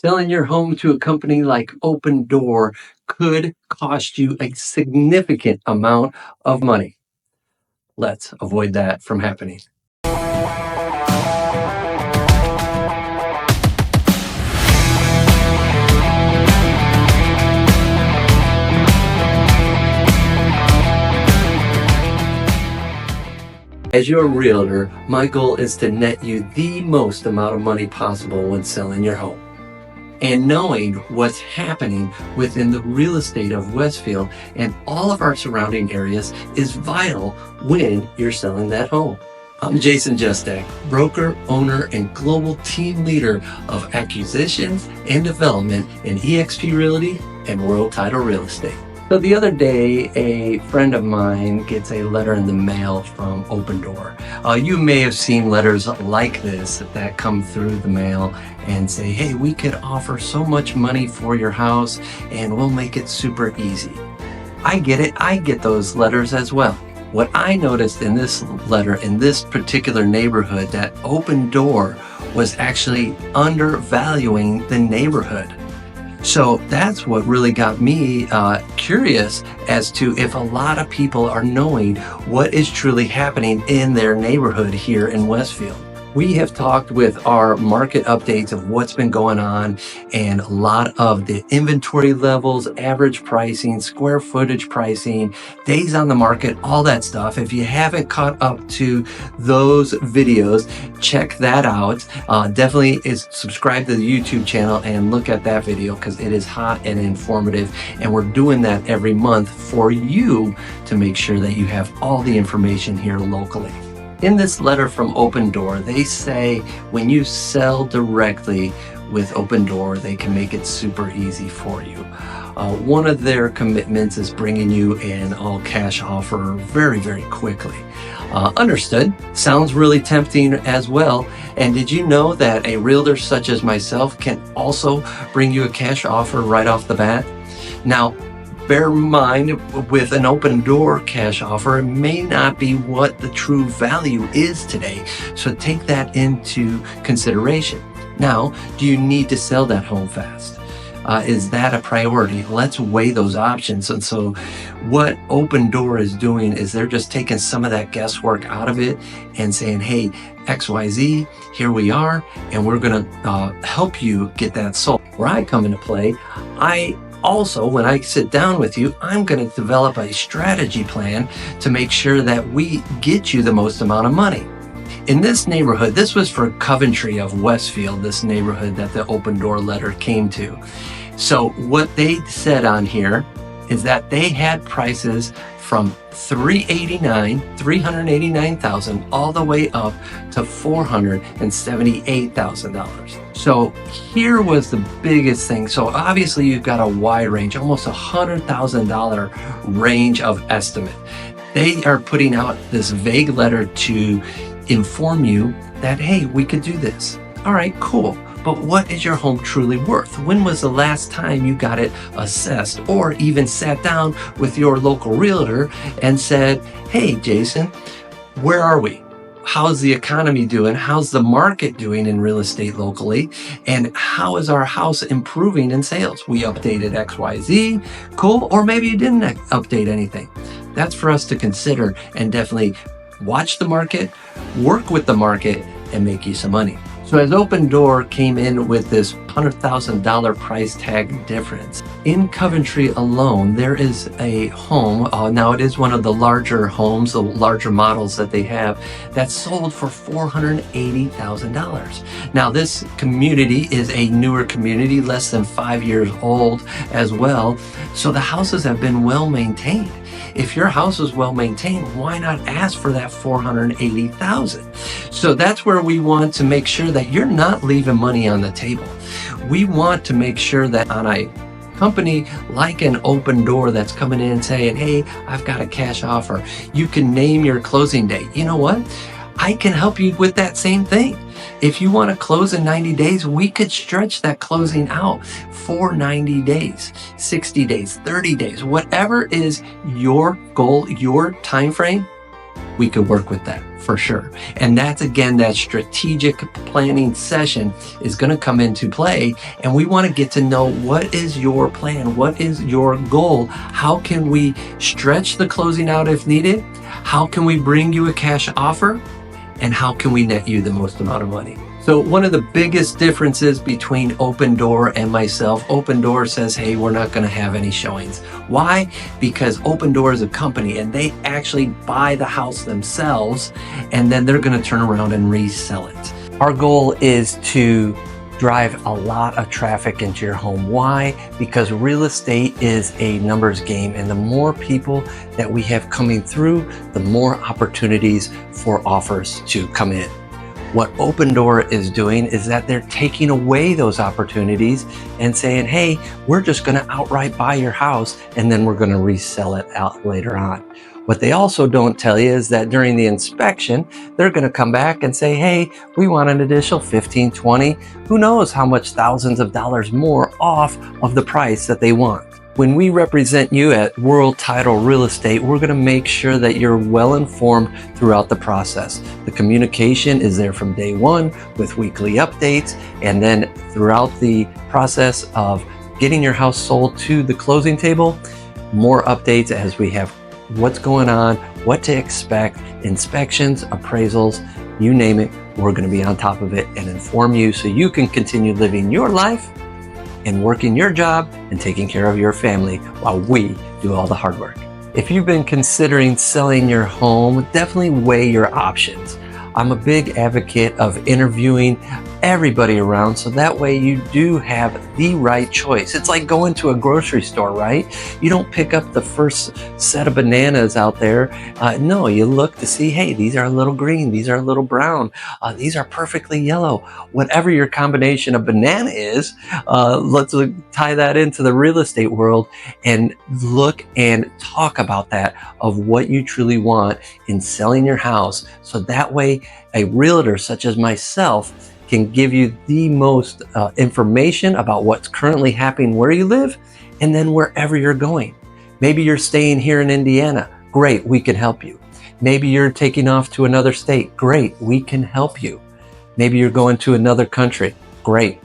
Selling your home to a company like Opendoor could cost you a significant amount of money. Let's avoid that from happening. As your realtor, my goal is to net you the most amount of money possible when selling your home. And knowing what's happening within the real estate of Westfield and all of our surrounding areas is vital when you're selling that home. I'm Jason Justak, broker, owner, and global team leader of acquisitions and development in eXp Realty and World Title Real Estate. So the other day, a friend of mine gets a letter in the mail from Opendoor. You may have seen letters like this that come through the mail and say, hey, we could offer so much money for your house and we'll make it super easy. I get it. I get those letters as well. What I noticed in this letter, in this particular neighborhood, that Opendoor was actually undervaluing the neighborhood. So that's what really got me curious as to if a lot of people are knowing what is truly happening in their neighborhood here in Westfield. We have talked with our market updates of what's been going on and a lot of the inventory levels, average pricing, square footage pricing, days on the market, all that stuff. If you haven't caught up to those videos, check that out. Definitely subscribe to the YouTube channel and look at that video because it is hot and informative. And we're doing that every month for you to make sure that you have all the information here locally. In this letter from Opendoor, they say when you sell directly with Opendoor, they can make it super easy for you. One of their commitments is bringing you an all-cash offer very, very quickly. Understood. Sounds really tempting as well. And did you know that a realtor such as myself can also bring you a cash offer right off the bat? Now, bear in mind, with an Opendoor cash offer, it may not be what the true value is today. So take that into consideration. Now, do you need to sell that home fast? Is that a priority? Let's weigh those options. And so what Opendoor is doing is they're just taking some of that guesswork out of it and saying, hey, XYZ, here we are, and we're going to help you get that sold. Where I come into play, also, when I sit down with you, I'm going to develop a strategy plan to make sure that we get you the most amount of money. In this neighborhood, this was for Coventry of Westfield, this neighborhood that the Opendoor letter came to. So what they said on here is that they had prices from $389,000 all the way up to $478,000. So here was the biggest thing. So obviously you've got a wide range, almost $100,000 range of estimate. They are putting out this vague letter to inform you that, hey, we could do this. All right, cool. But what is your home truly worth? When was the last time you got it assessed or even sat down with your local realtor and said, hey, Jason, where are we? How's the economy doing? How's the market doing in real estate locally? And how is our house improving in sales? We updated XYZ, cool. Or maybe you didn't update anything. That's for us to consider and definitely watch the market, work with the market, and make you some money. So as Opendoor came in with this $100,000 price tag difference, in Coventry alone, there is a home, now it is one of the larger homes, the larger models that they have, that's sold for $480,000. Now this community is a newer community, less than 5 years old as well, so the houses have been well maintained. If your house is well maintained, why not ask for that $480,000? So that's where we want to make sure that you're not leaving money on the table. We want to make sure that on a company like an Opendoor that's coming in and saying, hey, I've got a cash offer, you can name your closing date. You know what? I can help you with that same thing. If you want to close in 90 days, we could stretch that closing out for 90 days, 60 days, 30 days, whatever is your goal, your time frame, we could work with that for sure. And that's, again, that strategic planning session is going to come into play. And we want to get to know, what is your plan? What is your goal? How can we stretch the closing out if needed? How can we bring you a cash offer? And how can we net you the most amount of money? So one of the biggest differences between Opendoor and myself, Opendoor says, hey, we're not going to have any showings. Why? Because Opendoor is a company and they actually buy the house themselves, and then they're going to turn around and resell it. Our goal is to drive a lot of traffic into your home. Why? Because real estate is a numbers game, and the more people that we have coming through, the more opportunities for offers to come in. What Opendoor is doing is that they're taking away those opportunities and saying, hey, we're just going to outright buy your house and then we're going to resell it out later on. What they also don't tell you is that during the inspection, they're going to come back and say, hey, we want an additional 15, 20, who knows how much thousands of dollars more off of the price that they want. When we represent you at World Title Real Estate, we're going to make sure that you're well informed throughout the process. The communication is there from day one with weekly updates, and then throughout the process of getting your house sold to the closing table, more updates as we have what's going on, what to expect, inspections, appraisals, you name it. We're going to be on top of it and inform you so you can continue living your life and working your job and taking care of your family while we do all the hard work. If you've been considering selling your home, definitely weigh your options. I'm a big advocate of interviewing everybody around so that way you do have the right choice. It's like going to a grocery store, right? You don't pick up the first set of bananas out there. No, you look to see, hey, these are a little green, these are a little brown, these are perfectly yellow. Whatever your combination of banana is, let's tie that into the real estate world and look and talk about that, of what you truly want in selling your house. So that way a realtor such as myself can give you the most information about what's currently happening where you live and then wherever you're going. Maybe you're staying here in Indiana. Great, we can help you. Maybe you're taking off to another state. Great, we can help you. Maybe you're going to another country. Great,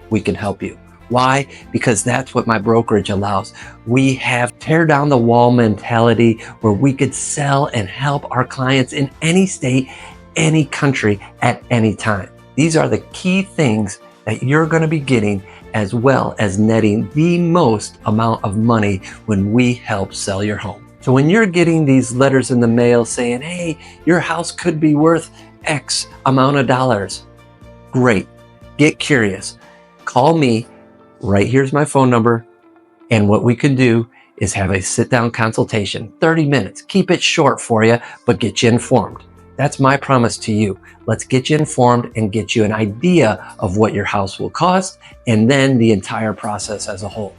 we can help you. Why? Because that's what my brokerage allows. We have tear down the wall mentality where we could sell and help our clients in any state, any country, at any time. These are the key things that you're going to be getting, as well as netting the most amount of money when we help sell your home. So when you're getting these letters in the mail saying, hey, your house could be worth X amount of dollars, great. Get curious. Call me. Right here's my phone number. And what we can do is have a sit-down consultation, 30 minutes. Keep it short for you, but get you informed. That's my promise to you. Let's get you informed and get you an idea of what your house will cost, and then the entire process as a whole.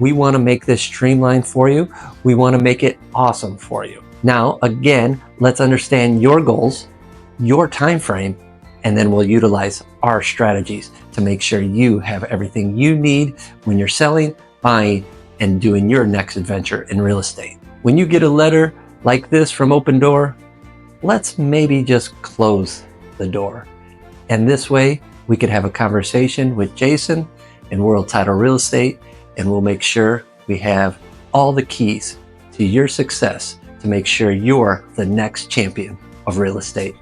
We want to make this streamlined for you. We want to make it awesome for you. Now, again, let's understand your goals, your time frame, and then we'll utilize our strategies to make sure you have everything you need when you're selling, buying, and doing your next adventure in real estate. When you get a letter like this from Opendoor, let's maybe just close the door. And this way we could have a conversation with Jason in World Title Real Estate, and we'll make sure we have all the keys to your success to make sure you're the next champion of real estate.